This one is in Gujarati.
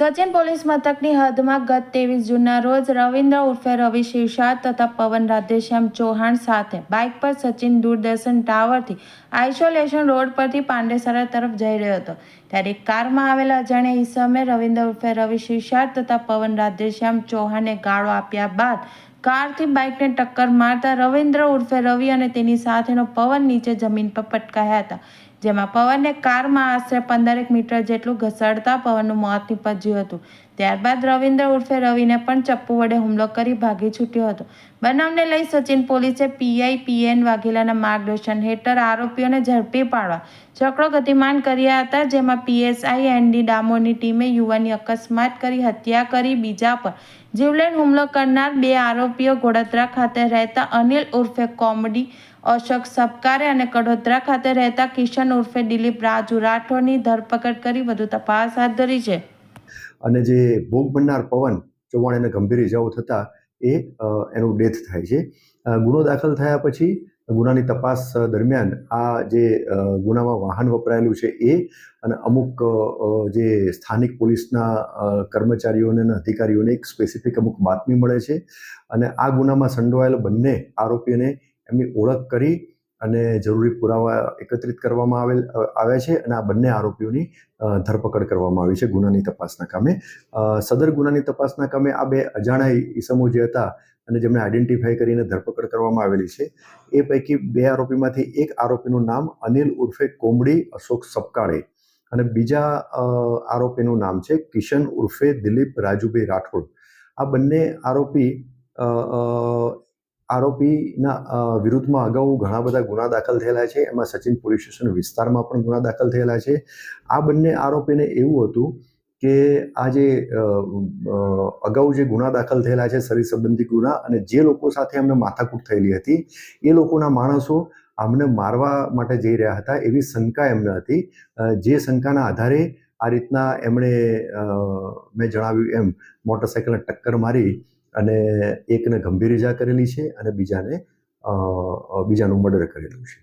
સચિન પોલીસ મથકની હદમાં ગત 23 જૂનના રોજ રવિન્દ્ર ઉર્ફે રવિ શિરસાટ તથા પવન રાધેશ્યામ ચૌહાણ સાથે બાઇક પર સચિન દૂરદર્શન ટાવરથી આઇસોલેશન રોડ પરથી પાંડેસરા તરફ જઈ રહ્યો હતો ત્યારે એક કારમાં આવેલા અજાણ્યા ઈસમે રવિન્દ્ર ઉર્ફે રવિ શિરસાટ તથા પવન રાધેશ્યામ ચૌહાણને ગાળો આપ્યા બાદ કારથી બાઇકને ટક્કર મારતા રવિન્દ્ર ઉર્ફે રવિ અને તેની સાથેનો પવન નીચે જમીન પર પટકાયા હતા, જેમાં પવનને કારમાં આશરે 15 મીટર જેટલું ઘસડતા પવનનું મોત નીપજ્યું હતું. ત્યારબાદ રવિન્દ્ર ઉર્ફે રવિને પણ ચપ્પુ વડે હુમલો કરી ભાગી છૂટ્યો હતો. બનાવને લઈ સચિન પોલીસે પીઆઈ પીએન વાઘેલાના માર્ગદર્શન હેઠળ આરોપીઓને ઝડપી પાડવા ચક્રો ગતિમાન કર્યા હતા, જેમાં પીએસઆઈ એનડી ડામોરની ટીમે યુવાનની અકસ્માત કરી હત્યા કરી બીજા પર જીવલેણ હુમલો કરનાર 2 આરોપીઓ ગોળાદરા ખાતે રહેતા અનિલ ઉર્ફે કોમડી, અશોક સપકારે અને કડોદરા ખાતે રહેતા કિશન ઉર્ફે દિલીપ રાજુ રાઠોડની ધરપકડ કરી વધુ તપાસ હાથ ધરી છે. અને જે ભોગ બનનાર પવન ચૌહાણ એને ગંભીર ઇજાઓ થતાં એનું ડેથ થાય છે. ગુનો દાખલ થયા પછી ગુનાની તપાસ દરમિયાન આ જે ગુનામાં વાહન વપરાયેલું છે એ અને અમુક જે સ્થાનિક પોલીસના કર્મચારીઓને અને અધિકારીઓને એક સ્પેસિફિક અમુક બાતમી મળે છે અને આ ગુનામાં સંડોવાયેલા બંને આરોપીઓને એમની ઓળખ કરી અને જરૂરી પુરાવા એકત્રિત કરવામાં આવ્યા છે અને આ બંને આરોપીઓની ધરપકડ કરવામાં આવી છે ગુનાની તપાસના કામે. સદર ગુનાની તપાસના કામે આ 2 અજાણ્યા ઈસમો જે હતા અને જેમને આઈડેન્ટિફાઈ કરીને ધરપકડ કરવામાં આવેલી છે એ પૈકી 2 આરોપીમાંથી એક આરોપીનું નામ અનિલ ઉર્ફે કોમડી અશોક સપકાળે અને બીજા આરોપીનું નામ છે કિશન ઉર્ફે દિલીપ રાજુભાઈ રાઠોડ. આ બંને આરોપીના વિરુદ્ધમાં અગાઉ ઘણા બધા ગુના દાખલ થયેલા છે. એમાં સચિન પોલીસ સ્ટેશન વિસ્તારમાં પણ ગુના દાખલ થયેલા છે. આ બંને આરોપીને એવું હતું કે આ જે અગાઉ જે ગુના દાખલ થયેલા છે શરીર સંબંધી ગુના અને જે લોકો સાથે એમને માથાકૂટ થયેલી હતી એ લોકોના માણસો આમને મારવા માટે જઈ રહ્યા હતા એવી શંકા એમને હતી. જે શંકાના આધારે આ રીતના એમણે મેં જણાવ્યું એમ મોટરસાઇકલને ટક્કર મારી અને એકને ગંભીર ઇજા કરેલી છે અને બીજાનું મર્ડર કરેલું છે.